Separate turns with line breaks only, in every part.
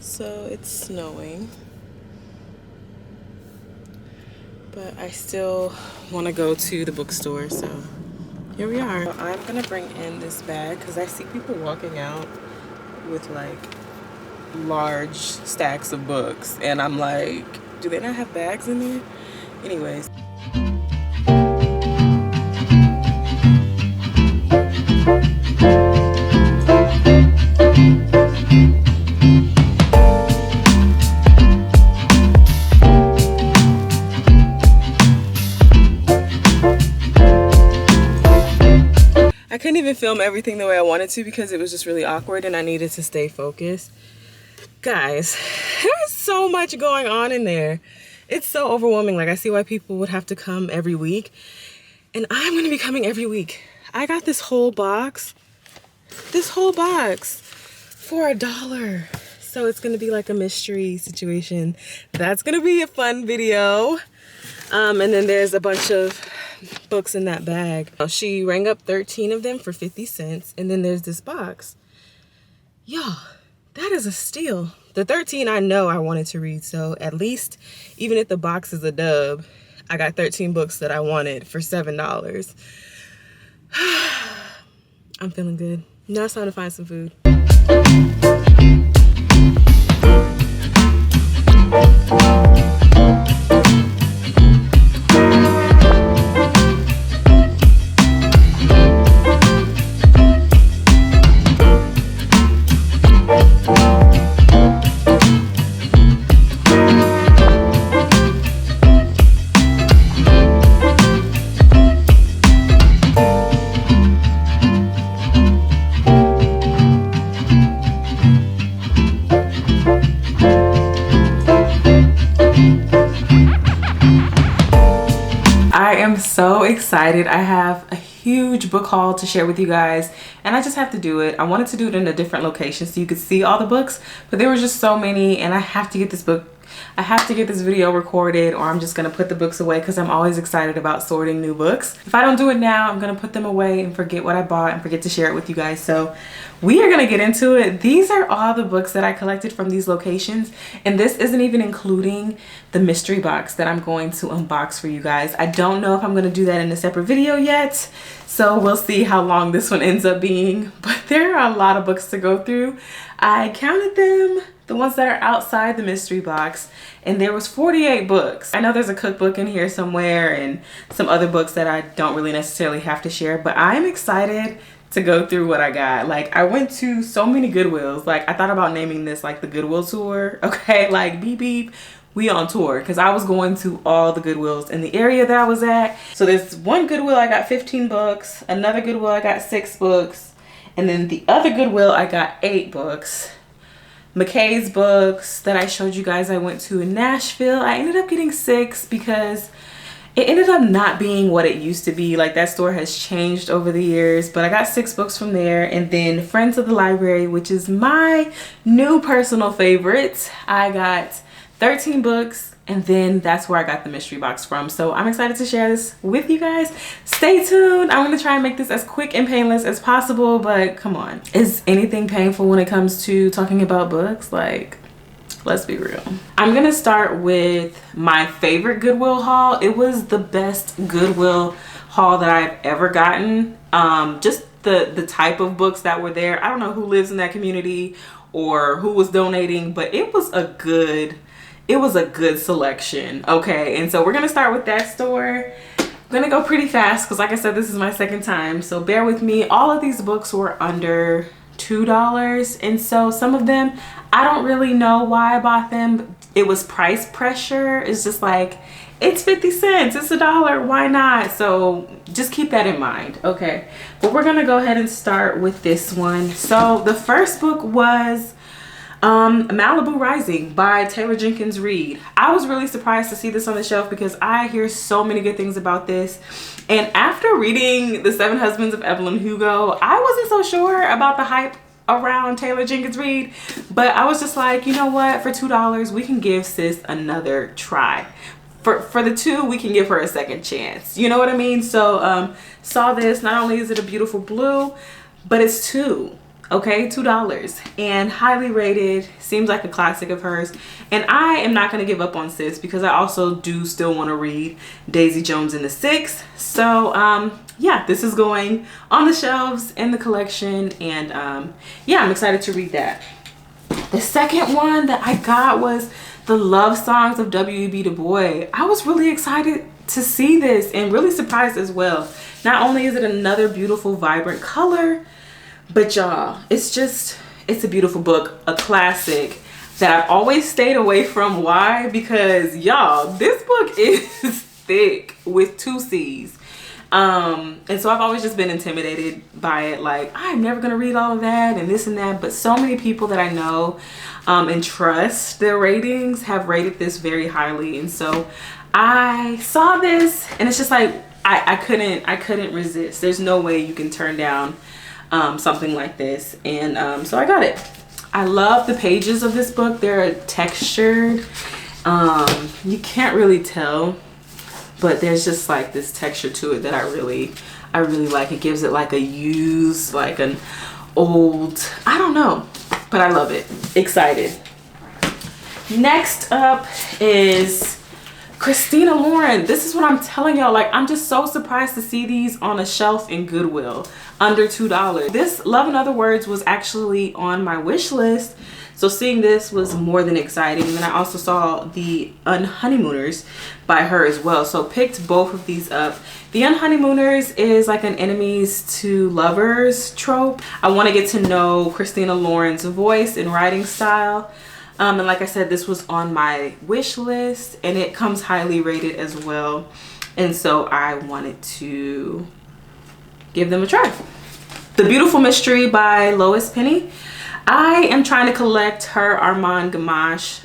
So it's snowing, but I still want to go to the bookstore, so here we are. I'm gonna bring in this bag because I see people walking out with like large stacks of books, and I'm like, do they not have bags in there? Anyways. I couldn't even film everything the way I wanted to because it was just really awkward and I needed to stay focused. Guys, there's so much going on in there. It's so overwhelming. Like, I see why people would have to come every week, and I'm gonna be coming every week. I got this whole box for $1. So it's gonna be like a mystery situation. That's gonna be a fun video. And then there's a bunch of books in that bag. She rang up 13 of them for 50 cents. And then there's this box. Y'all, that is a steal. The 13 I know I wanted to read. So at least, even if the box is a dub, I got 13 books that I wanted for $7. I'm feeling good. Now it's time to find some food. So excited. I have a huge book haul to share with you guys, and I just have to do it. I wanted to do it in a different location so you could see all the books, but there were just so many, and I have to get this video recorded, or I'm just gonna put the books away because I'm always excited about sorting new books. If I don't do it now, I'm gonna put them away and forget what I bought and forget to share it with you guys. So we are gonna get into it. These are all the books that I collected from these locations, and this isn't even including the mystery box that I'm going to unbox for you guys. I don't know if I'm gonna do that in a separate video yet, so we'll see how long this one ends up being, but there are a lot of books to go through. I counted them, the ones that are outside the mystery box, and there was 48 books. I know there's a cookbook in here somewhere and some other books that I don't really necessarily have to share, but I'm excited to go through what I got. Like, I went to so many Goodwills. Like, I thought about naming this like the Goodwill tour. Okay, like beep beep, we on tour, because I was going to all the Goodwills in the area that I was at. So there's one Goodwill I got 15 books, another Goodwill I got 6 books, and then the other Goodwill I got 8 books. McKay's books that I showed you guys I went to in Nashville, I ended up getting 6 because it ended up not being what it used to be. Like, that store has changed over the years, but I got 6 books from there. And then Friends of the Library, which is my new personal favorite, I got 13 books, and then that's where I got the mystery box from. So I'm excited to share this with you guys. Stay tuned. I'm gonna try and make this as quick and painless as possible, but come on. Is anything painful when it comes to talking about books? Like, let's be real. I'm gonna start with my favorite Goodwill haul. It was the best Goodwill haul that I've ever gotten. Just the type of books that were there. I don't know who lives in that community or who was donating, but it was a good selection. Okay, and so we're gonna start with that store. I'm gonna go pretty fast because, like I said, this is my second time, so bear with me. All of these books were under $2, and so some of them I don't really know why I bought them. It was price pressure. It's just like, it's 50 cents, it's $1, why not? So just keep that in mind. Okay, but we're gonna go ahead and start with this one. So the first book was Malibu Rising by Taylor Jenkins Reid. I was really surprised to see this on the shelf because I hear so many good things about this, and after reading The 7 Husbands of Evelyn Hugo, I wasn't so sure about the hype around Taylor Jenkins Reid, but I was just like, you know what, for $2 we can give sis another try. For the 2, we can give her a second chance, you know what I mean? So saw this. Not only is it a beautiful blue, but it's 2. Okay, $2 and highly rated. Seems like a classic of hers. And I am not going to give up on sis because I also do still want to read Daisy Jones and the Six. So yeah, this is going on the shelves in the collection, and yeah, I'm excited to read that. The second one that I got was The Love Songs of W.E.B. Du Bois. I was really excited to see this and really surprised as well. Not only is it another beautiful, vibrant color, but y'all, it's a beautiful book, a classic that I've always stayed away from. Why? Because y'all, this book is thick with 2 C's. And so I've always just been intimidated by it. Like, I'm never gonna read all of that and this and that. But so many people that I know and trust their ratings have rated this very highly. And so I saw this and it's just like, I couldn't resist. There's no way you can turn down something like this. And so I got it. I love the pages of this book. They're textured. You can't really tell, but there's just like this texture to it that I really like. It gives it like a used, like an old, I don't know, but I love it. Excited. Next up is Christina Lauren. This is what I'm telling y'all. Like, I'm just so surprised to see these on a shelf in Goodwill under $2. This Love in Other Words was actually on my wish list. So seeing this was more than exciting. And then I also saw The Unhoneymooners by her as well. So picked both of these up. The Unhoneymooners is like an enemies to lovers trope. I want to get to know Christina Lauren's voice and writing style. And like I said, this was on my wish list and it comes highly rated as well. And so I wanted to give them a try. The Beautiful Mystery by Lois Penny. I am trying to collect her Armand Gamache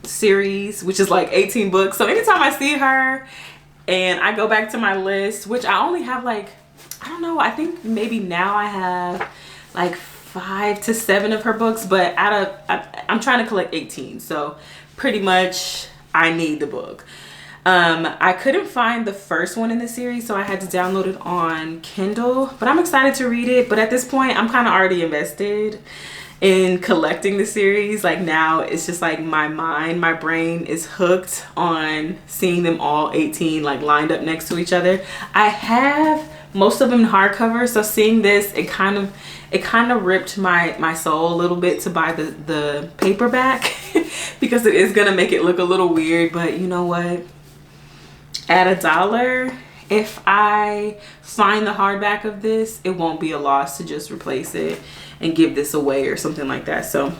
series, which is like 18 books. So anytime I see her and I go back to my list, which I only have like, I don't know, I think maybe now I have like 5 to 7 of her books, but I'm trying to collect 18. So pretty much I need the book. I couldn't find the first one in the series, so I had to download it on Kindle, but I'm excited to read it. But at this point, I'm kind of already invested in collecting the series. Like now it's just like my brain is hooked on seeing them all 18 like lined up next to each other. I have most of them in hardcover, so seeing this, it kind of ripped my soul a little bit to buy the paperback because it is gonna make it look a little weird. But you know what, at $1, if I find the hardback of this, it won't be a loss to just replace it and give this away or something like that. So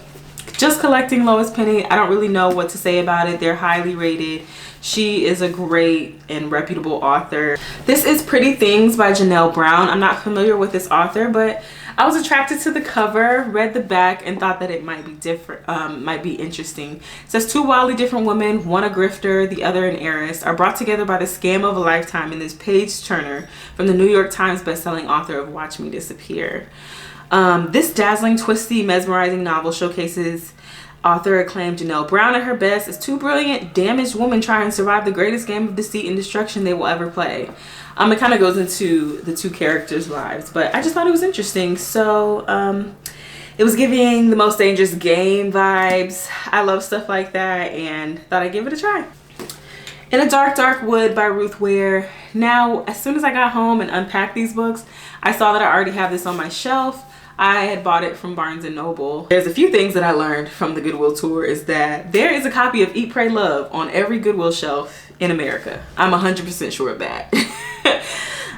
just collecting Lois Penny. I don't really know what to say about it. They're highly rated. She is a great and reputable author. This is Pretty Things by Janelle Brown. I'm not familiar with this author, but I was attracted to the cover, read the back, and thought that it might be different, might be interesting. It says 2 wildly different women, one a grifter, the other an heiress, are brought together by the scam of a lifetime in this page turner from the New York Times bestselling author of Watch Me Disappear. This dazzling, twisty, mesmerizing novel showcases author acclaimed Janelle Brown at her best as 2 brilliant, damaged women try and survive the greatest game of deceit and destruction they will ever play. It kind of goes into the 2 characters' lives, but I just thought it was interesting. So it was giving The Most Dangerous Game vibes. I love stuff like that and thought I'd give it a try. In a Dark, Dark Wood by Ruth Ware. Now, as soon as I got home and unpacked these books, I saw that I already have this on my shelf. I had bought it from Barnes & Noble. There's a few things that I learned from the Goodwill tour is that there is a copy of Eat, Pray, Love on every Goodwill shelf in America. I'm 100% sure of that.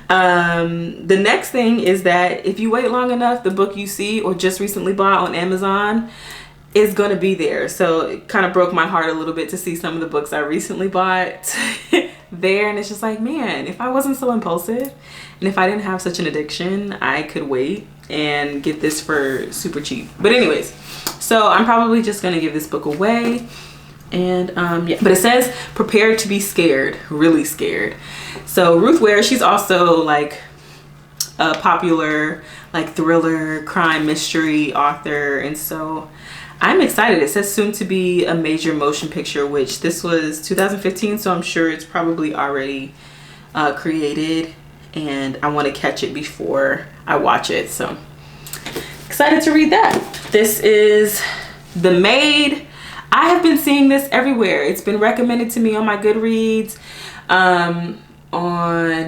The next thing is that if you wait long enough, the book you see or just recently bought on Amazon is going to be there. So it kind of broke my heart a little bit to see some of the books I recently bought there, and it's just like, man, if I wasn't so impulsive and if I didn't have such an addiction, I could wait and get this for super cheap. But anyways, so I'm probably just gonna give this book away. And yeah, but it says prepared to be scared, really scared. So Ruth Ware, she's also like a popular like thriller, crime, mystery author, and so I'm excited. It says soon to be a major motion picture, which this was 2015, so I'm sure it's probably already created, and I want to catch it before I watch it. So excited to read that. This is The Maid. I have been seeing this everywhere. It's been recommended to me on my Goodreads, on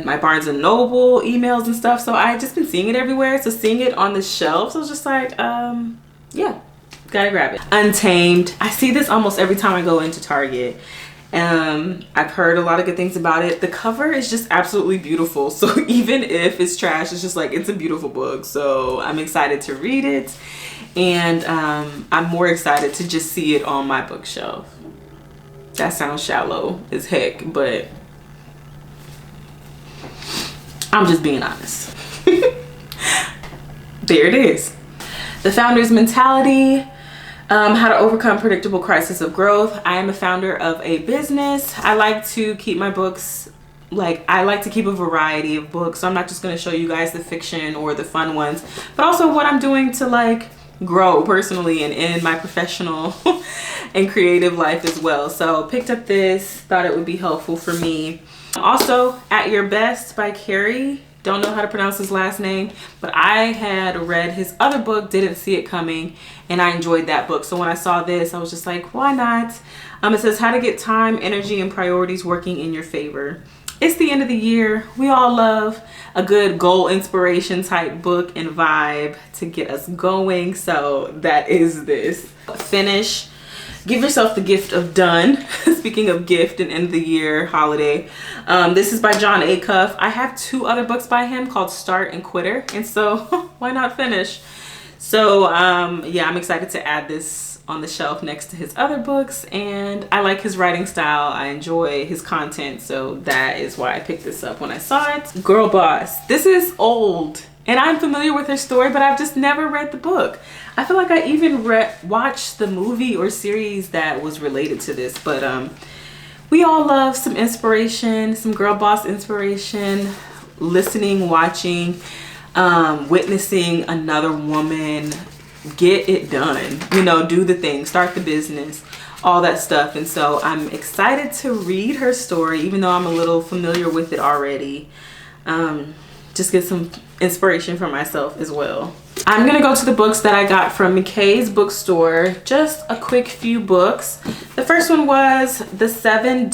my Barnes and Noble emails and stuff. So I just been seeing it everywhere. So seeing it on the shelves, I was just like, yeah, gotta grab it. Untamed. I see this almost every time I go into Target. I've heard a lot of good things about it. The cover is just absolutely beautiful. So even if it's trash, it's just like, it's a beautiful book. So I'm excited to read it. And I'm more excited to just see it on my bookshelf. That sounds shallow as heck, but I'm just being honest. There it is. The Founder's Mentality. How to overcome predictable crisis of growth. I am a founder of a business. I like to keep my books, I like to keep a variety of books. So I'm not just going to show you guys the fiction or the fun ones, but also what I'm doing to grow personally and in my professional and creative life as well. So picked up this, thought it would be helpful for me. Also, At Your Best by Carrie. Don't know how to pronounce his last name, but I had read his other book, Didn't See It Coming, and I enjoyed that book. So when I saw this, I was just like, why not? It says how to get time, energy, and priorities working in your favor. It's the end of the year. We all love a good goal inspiration type book and vibe to get us going. So that is this. Finish. Give yourself the gift of done. Speaking of gift and end of the year holiday. This is by John Acuff. I have 2 other books by him called Start and Quitter. And so why not finish? So yeah, I'm excited to add this on the shelf next to his other books. And I like his writing style. I enjoy his content. So that is why I picked this up when I saw it. Girl Boss. This is old. And I'm familiar with her story, but I've just never read the book. I feel like I even watched the movie or series that was related to this. But we all love some inspiration, some girl boss inspiration, listening, watching, witnessing another woman get it done. You know, do the thing, start the business, all that stuff. And so I'm excited to read her story, even though I'm a little familiar with it already. Just get some inspiration for myself as well. I'm gonna go to the books that I got from McKay's bookstore. Just a quick few books. The first one was The 7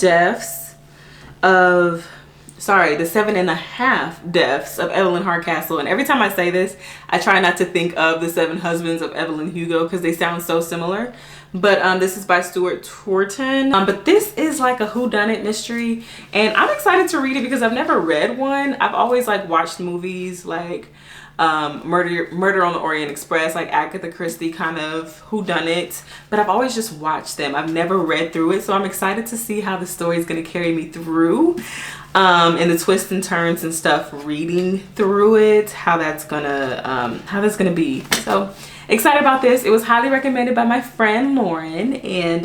and a Half Deaths of Evelyn Hardcastle. And every time I say this, I try not to think of The 7 Husbands of Evelyn Hugo because they sound so similar. But this is by Stuart Torton. But this is like a whodunit mystery, and I'm excited to read it because I've never read one. I've always watched movies like Murder on the Orient Express, like Agatha Christie kind of whodunit, but I've always just watched them. I've never read through it, so I'm excited to see how the story is going to carry me through, and the twists and turns and stuff reading through it, how that's gonna be. So excited about this. It was highly recommended by my friend Lauren, and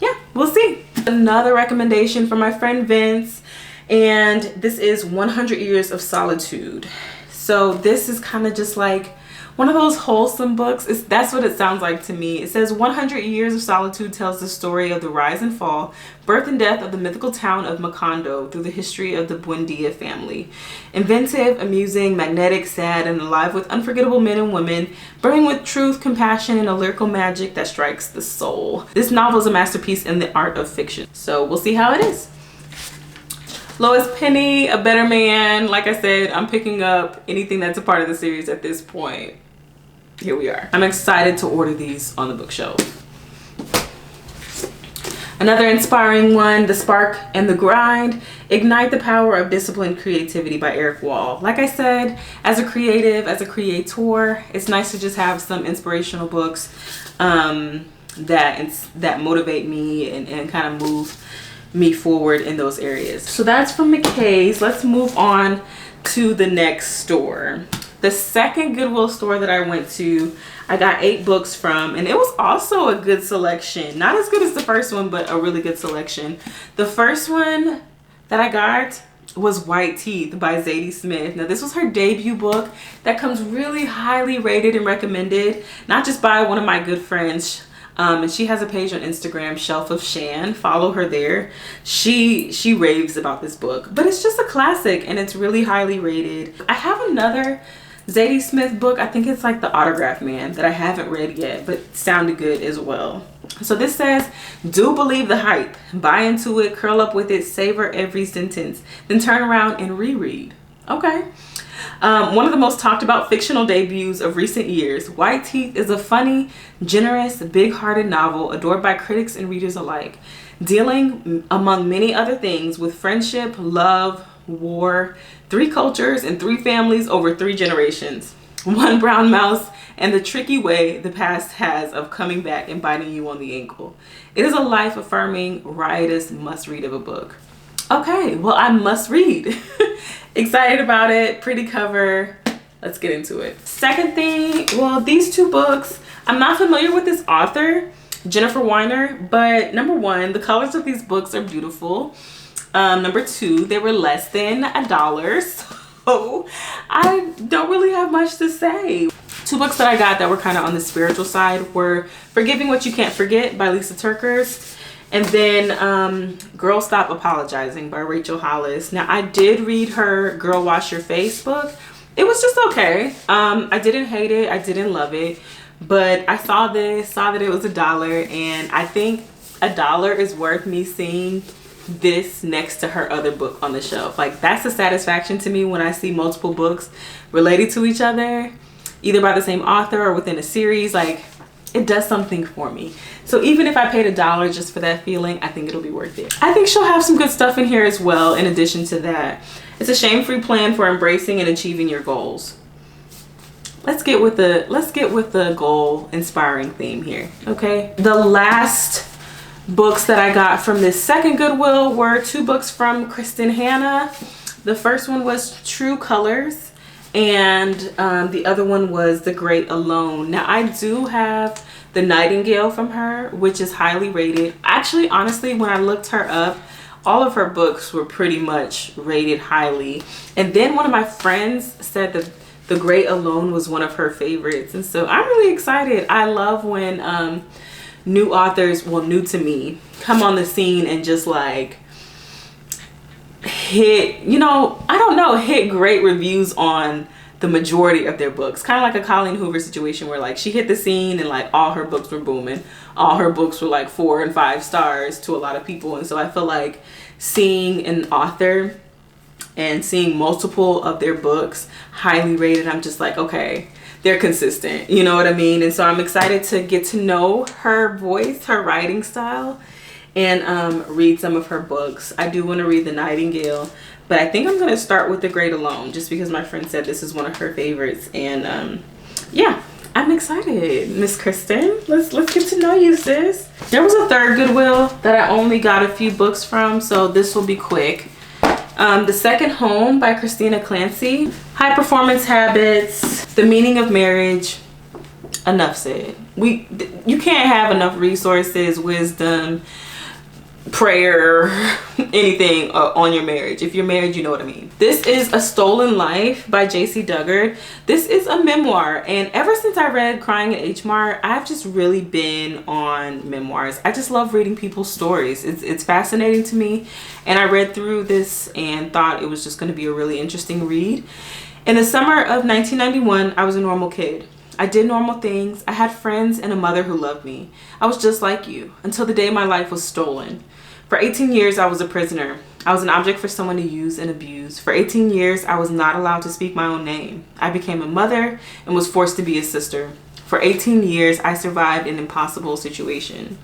yeah, we'll see. Another recommendation from my friend Vince, and this is 100 Years of Solitude. So this is kind of just like one of those wholesome books. That's what it sounds like to me. It says 100 Years of Solitude tells the story of the rise and fall, birth and death of the mythical town of Macondo through the history of the Buendia family. Inventive, amusing, magnetic, sad, and alive with unforgettable men and women, burning with truth, compassion, and a lyrical magic that strikes the soul. This novel is a masterpiece in the art of fiction. So we'll see how it is. Lois Penny, A Better Man. Like I said, I'm picking up anything that's a part of the series at this point. Here we are. I'm excited to order these on the bookshelf. Another inspiring one, The Spark and the Grind. Ignite the Power of Disciplined Creativity by Eric Wall. Like I said, as a creative, as a creator, it's nice to just have some inspirational books that motivate me and kind of move me forward in those areas. So that's from McKay's. Let's move on to the next store. The second Goodwill store that I went to, I got 8 books from, and it was also a good selection. Not as good as the first one, but a really good selection. The first one that I got was White Teeth by Zadie Smith. Now this was her debut book that comes really highly rated and recommended, not just by one of my good friends, and she has a page on Instagram, Shelf of Shan. Follow her there. She raves about this book, but it's just a classic and it's really highly rated. I have another Zadie Smith book. I think it's like The Autograph Man, that I haven't read yet, but sounded good as well. So this says, do believe the hype, buy into it, curl up with it, savor every sentence, then turn around and reread. Okay. One of the most talked about fictional debuts of recent years, White Teeth is a funny, generous, big-hearted novel adored by critics and readers alike, dealing, among many other things, with friendship, love, war, 3 cultures and 3 families over 3 generations, one brown mouse, and the tricky way the past has of coming back and biting you on the ankle. It is a life-affirming, riotous must-read of a book. Okay, well, I must read. Excited about it, pretty cover. Let's get into it. Second thing, well, these 2 books, I'm not familiar with this author, Jennifer Weiner, but number 1, the colors of these books are beautiful. Number 2, they were less than $1, so I don't really have much to say. 2 books that I got that were kind of on the spiritual side were Forgiving What You Can't Forget by Lisa TerKeurst, and then Girl Stop Apologizing by Rachel Hollis. Now, I did read her Girl Wash Your Face book. It was just okay. I didn't hate it. I didn't love it. But I saw that it was $1, and I think $1 is worth me seeing this next to her other book on the shelf. Like, that's a satisfaction to me when I see multiple books related to each other, either by the same author or within a series. Like, it does something for me. So even if I paid $1 just for that feeling, I think it'll be worth it. I think she'll have some good stuff in here as well. In addition to that, it's a shame-free plan for embracing and achieving your goals. Let's get with the goal inspiring theme here. Okay, the last books that I got from this second Goodwill were 2 books from Kristen Hannah. The first one was True Colors, and the other one was The Great Alone. Now, I do have The Nightingale from her, which is highly rated. Actually, honestly, when I looked her up, all of her books were pretty much rated highly. And then one of my friends said that The Great Alone was one of her favorites. And so I'm really excited. I love when new authors, well, new to me, come on the scene and just like hit, you know, I don't know, hit great reviews on the majority of their books. Kind of like a Colleen Hoover situation where like she hit the scene and like all her books were booming. All her books were like 4 and 5 stars to a lot of people. And so I feel like seeing an author and seeing multiple of their books highly rated, I'm just like, okay, they're consistent, you know what I mean? And so I'm excited to get to know her voice, her writing style, and read some of her books. I do want to read The Nightingale, but I think I'm going to start with The Great Alone just because my friend said this is one of her favorites. And yeah, I'm excited. Miss Kristen, let's get to know you, sis. There was a third Goodwill that I only got a few books from, so this will be quick. The Second Home by Christina Clancy, High Performance Habits, The Meaning of Marriage. Enough said. You can't have enough resources, wisdom, prayer, anything on your marriage. If you're married, you know what I mean. This is A Stolen Life by J.C. Duggard. This is a memoir, and ever since I read Crying at H Mart, I've just really been on memoirs. I just love reading people's stories. It's fascinating to me, and I read through this and thought it was just going to be a really interesting read. In the summer of 1991, I was a normal kid. I did normal things. I had friends and a mother who loved me. I was just like you until the day my life was stolen. For 18 years, I was a prisoner. I was an object for someone to use and abuse. For 18 years, I was not allowed to speak my own name. I became a mother and was forced to be a sister. For 18 years, I survived an impossible situation.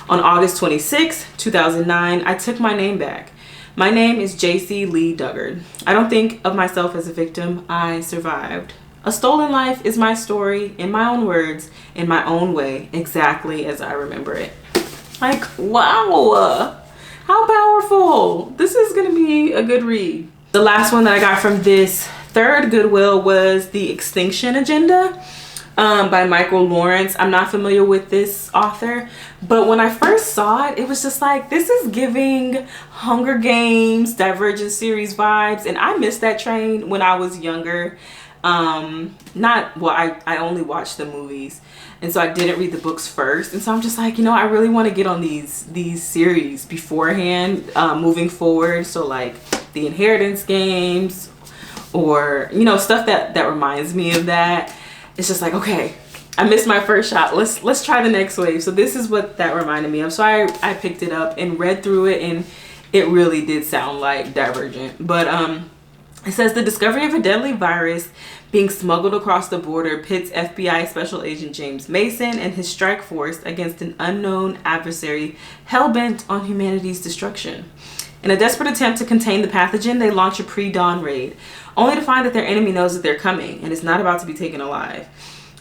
On August 26, 2009, I took my name back. My name is J.C. Lee Duggard. I don't think of myself as a victim. I survived. A Stolen Life is my story, in my own words, in my own way, exactly as I remember it. Like, wow, how powerful. This is gonna be a good read. The last one that I got from this third Goodwill was The Extinction Agenda by Michael Lawrence. I'm not familiar with this author, but when I first saw it, it was just like, this is giving Hunger Games, Divergent series vibes, and I missed that train when I was younger. I only watched the movies, and so I didn't read the books first, and so I'm just like, you know, I really want to get on these series beforehand, moving forward. So like The Inheritance Games or, you know, stuff that reminds me of that. It's just like, okay, I missed my first shot. Let's try the next wave. So this is what that reminded me of. So I picked it up and read through it, and it really did sound like Divergent. But it says the discovery of a deadly virus being smuggled across the border pits FBI Special Agent James Mason and his strike force against an unknown adversary hell-bent on humanity's destruction. In a desperate attempt to contain the pathogen, they launch a pre-dawn raid, only to find that their enemy knows that they're coming and is not about to be taken alive.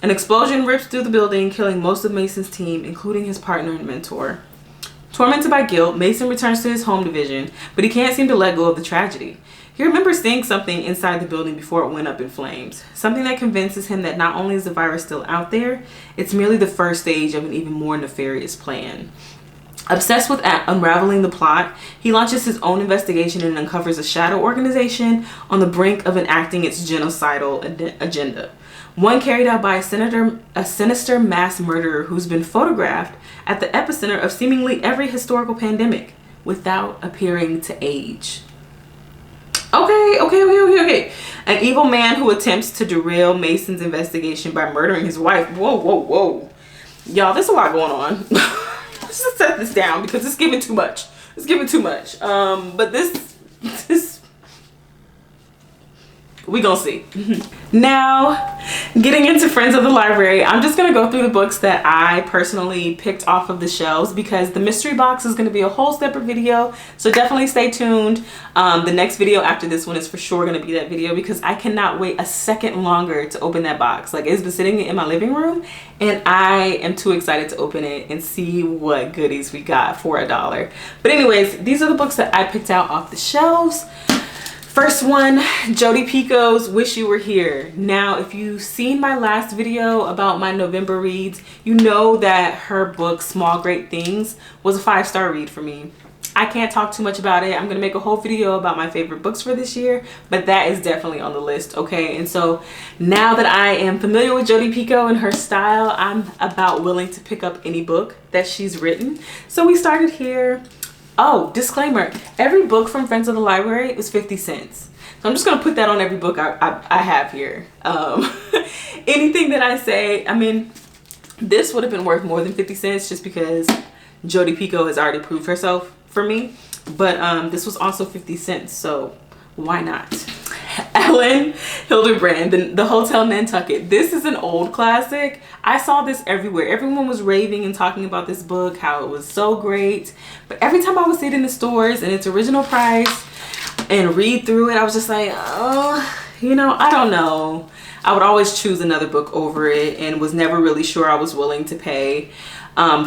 An explosion rips through the building, killing most of Mason's team, including his partner and mentor. Tormented by guilt, Mason returns to his home division, but he can't seem to let go of the tragedy. He remembers seeing something inside the building before it went up in flames. Something that convinces him that not only is the virus still out there, it's merely the first stage of an even more nefarious plan. Obsessed with unraveling the plot, he launches his own investigation and uncovers a shadow organization on the brink of enacting its genocidal agenda. One carried out by a sinister mass murderer who's been photographed at the epicenter of seemingly every historical pandemic without appearing to age. Okay. An evil man who attempts to derail Mason's investigation by murdering his wife. Whoa. Y'all, there's a lot going on. Let's just set this down because it's giving too much. But this we gonna see. Now, getting into Friends of the Library, I'm just gonna go through the books that I personally picked off of the shelves because the mystery box is gonna be a whole separate video, so definitely stay tuned. The next video after this one is for sure gonna be that video because I cannot wait a second longer to open that box. Like, it's been sitting in my living room and I am too excited to open it and see what goodies we got for $1. But anyways, these are the books that I picked out off the shelves. First one, Jody Pico's Wish You Were Here. Now, if you've seen my last video about my November reads, you know that her book, Small Great Things, was a 5-star read for me. I can't talk too much about it. I'm gonna make a whole video about my favorite books for this year, but that is definitely on the list, okay? And so now that I am familiar with Jody Pico and her style, I'm about willing to pick up any book that she's written. So we started here. Oh, disclaimer, every book from Friends of the Library was 50 cents. So I'm just gonna put that on every book I have here. Anything that I say, I mean, this would have been worth more than 50 cents just because Jody Pico has already proved herself for me. But this was also 50 cents, so why not? Ellen Hilderbrand, the Hotel Nantucket. This is an old classic. I saw this everywhere. Everyone was raving and talking about this book, how it was so great. But every time I would see it in the stores and its original price and read through it, I was just like, oh, you know, I don't know. I would always choose another book over it and was never really sure I was willing to pay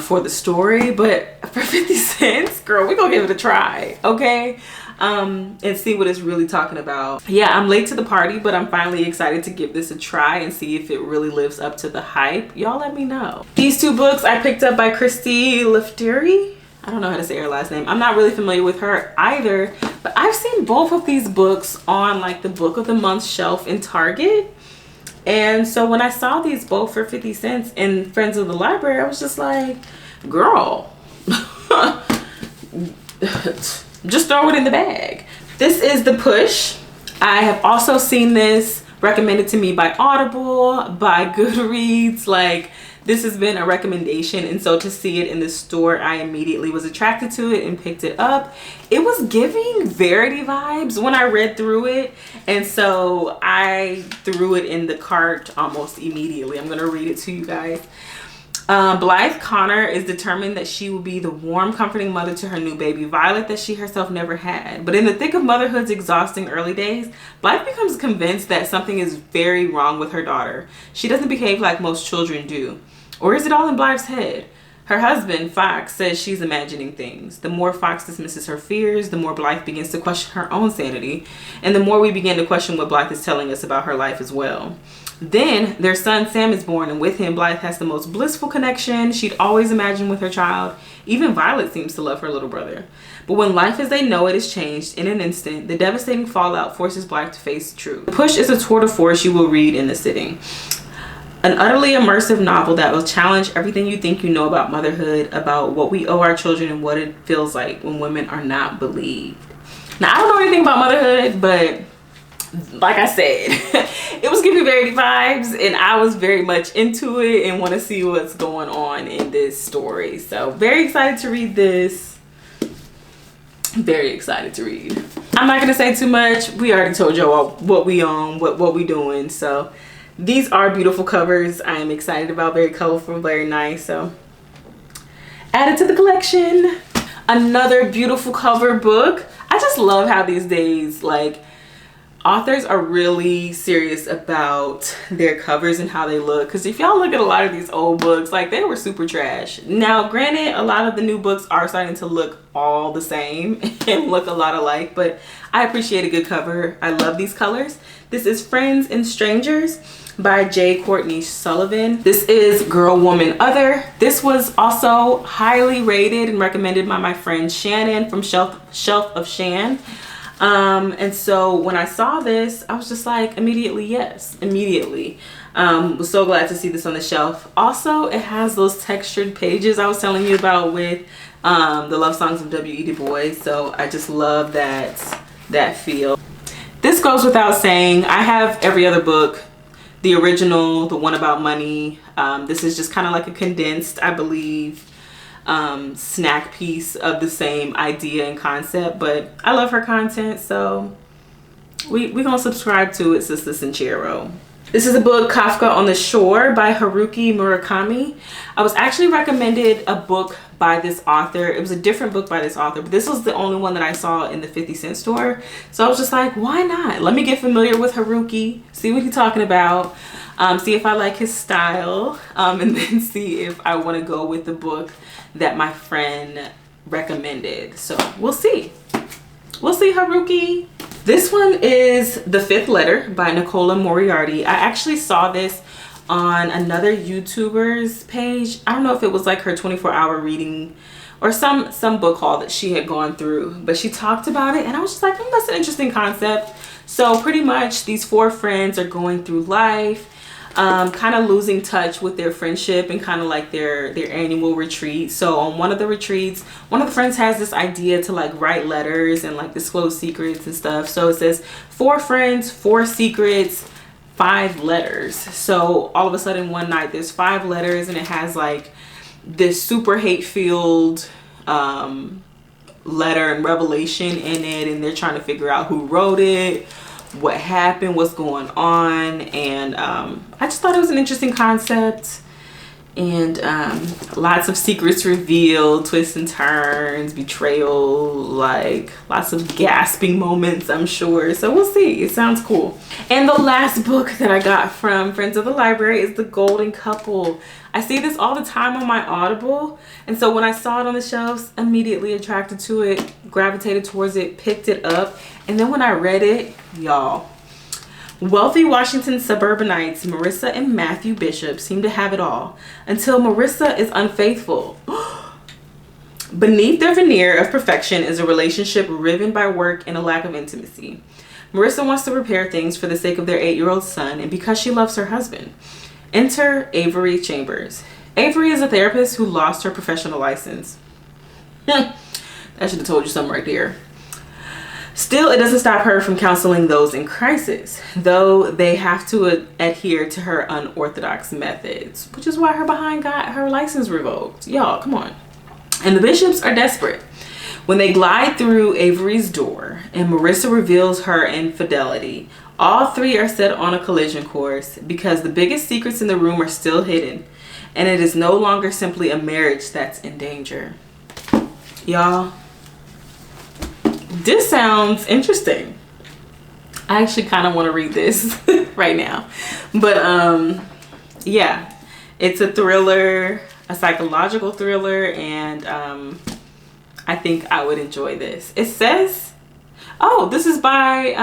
for the story. But for 50 cents, girl, we're gonna give it a try, okay? And see what it's really talking about. Yeah, I'm late to the party, but I'm finally excited to give this a try and see if it really lives up to the hype. Y'all let me know. These two books I picked up by Christina Lauren. I don't know how to say her last name. I'm not really familiar with her either, but I've seen both of these books on like the book of the month shelf in Target. And so when I saw these both for 50 cents in Friends of the Library, I was just like, girl, just throw it in the bag. This is The Push. I have also seen this recommended to me by Audible, by Goodreads. Like, this has been a recommendation, and so to see it in the store, I immediately was attracted to it and picked it up. It was giving Verity vibes when I read through it, and so I threw it in the cart almost immediately. I'm gonna read it to you guys. Blythe Connor is determined that she will be the warm, comforting mother to her new baby Violet that she herself never had. But in the thick of motherhood's exhausting early days, Blythe becomes convinced that something is very wrong with her daughter. She doesn't behave like most children do. Or is it all in Blythe's head? Her husband, Fox, says she's imagining things. The more Fox dismisses her fears, the more Blythe begins to question her own sanity, and the more we begin to question what Blythe is telling us about her life as well. Then their son Sam is born, and with him Blythe has the most blissful connection she'd always imagined with her child. Even Violet seems to love her little brother. But when life as they know it is changed in an instant, the devastating fallout forces Blythe to face the truth. Push is a tour de force you will read in the sitting. An utterly immersive novel that will challenge everything you think you know about motherhood, about what we owe our children, and what it feels like when women are not believed. Now, I don't know anything about motherhood, but like I said, it was giving Verity vibes, and I was very much into it and want to see what's going on in this story. So very excited to read this. Very excited to read. I'm not gonna say too much. We already told y'all what we on, what we doing. So these are beautiful covers. I am excited about. Very colorful, very nice. So add it to the collection. Another beautiful cover book. I just love how these days, like, authors are really serious about their covers and how they look. Because if y'all look at a lot of these old books, like, they were super trash. Now granted, a lot of the new books are starting to look all the same and look a lot alike, but I appreciate a good cover. I love these colors. This is Friends and Strangers by J. Courtney Sullivan. This is Girl, Woman, Other. This was also highly rated and recommended by my friend Shannon from Shelf of Shan. And so when I saw this, I was just like, immediately, yes, immediately. Was so glad to see this on the shelf. Also, it has those textured pages I was telling you about with the love songs of W.E. Du Bois. So I just love that feel. This goes without saying, I have every other book, the original, the one about money. This is just kind of like a condensed, I believe, snack piece of the same idea and concept, but I love her content, so we gonna subscribe to it, Sister Sinchero. This is a book, Kafka on the Shore by Haruki Murakami. I was actually recommended a book by this author. It was a different book by this author, but this was the only one that I saw in the 50-cent store. So I was just like, why not? Let me get familiar with Haruki, see what he's talking about, see if I like his style, and then see if I want to go with the book that my friend recommended. So we'll see. We'll see, Haruki. This one is The Fifth Letter by Nicola Moriarty. I actually saw this on another YouTuber's page. I don't know if it was like her 24-hour reading or some book haul that she had gone through, but she talked about it and I was just like, that's an interesting concept. So pretty much these four friends are going through life, kind of losing touch with their friendship and kind of like their annual retreat. So on one of the retreats, one of the friends has this idea to like write letters and like disclose secrets and stuff. So it says 4 friends, 4 secrets, 5 letters. So all of a sudden one night there's 5 letters and it has like this super hate-filled letter and revelation in it, and they're trying to figure out who wrote it, what happened, what's going on. And I just thought it was an interesting concept, and lots of secrets revealed, twists and turns, betrayal, like lots of gasping moments, I'm sure. So we'll see. It sounds cool. And the last book that I got from Friends of the Library is The Golden Couple. I see this all the time on my Audible, and so when I saw it on the shelves, immediately attracted to it, gravitated towards it, picked it up, and then when I read it, y'all, wealthy Washington suburbanites Marissa and Matthew Bishop seem to have it all until Marissa is unfaithful. Beneath their veneer of perfection is a relationship riven by work and a lack of intimacy. Marissa wants to repair things for the sake of their 8-year-old son and because she loves her husband. Enter Avery Chambers. Avery is a therapist who lost her professional license. I should have told you something right there. Still, it doesn't stop her from counseling those in crisis, though they have to adhere to her unorthodox methods, which is why her behind got her license revoked. Y'all, come on. And the Bishops are desperate. When they glide through Avery's door and Marissa reveals her infidelity, all 3 are set on a collision course because the biggest secrets in the room are still hidden, and it is no longer simply a marriage that's in danger. Y'all, this sounds interesting. I actually kind of want to read this right now. But yeah, it's a thriller, a psychological thriller, and I think I would enjoy this. It says, oh, this is by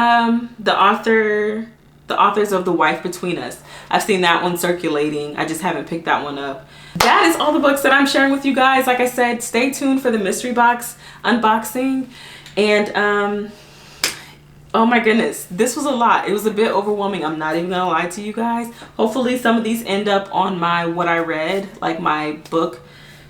the authors of The Wife Between Us. I've seen that one circulating. I just haven't picked that one up. That is all the books that I'm sharing with you guys. Like I said, stay tuned for the mystery box unboxing. And oh my goodness, this was a lot. It was a bit overwhelming. I'm not even gonna lie to you guys. Hopefully some of these end up on my what I read, like my book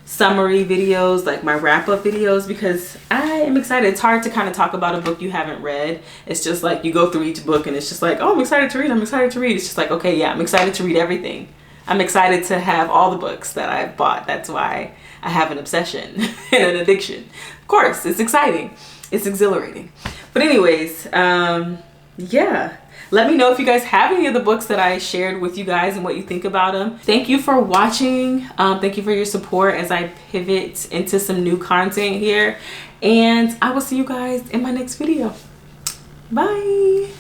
summary videos, like my wrap-up videos, because I am excited. It's hard to kind of talk about a book you haven't read. It's just like you go through each book and it's just like, oh, I'm excited to read, I'm excited to read. It's just like, okay, yeah, I'm excited to read everything. I'm excited to have all the books that I've bought. That's why I have an obsession and an addiction. Of course, it's exciting. It's exhilarating. But anyways, yeah. Let me know if you guys have any of the books that I shared with you guys and what you think about them. Thank you for watching. Thank you for your support as I pivot into some new content here. And I will see you guys in my next video. Bye.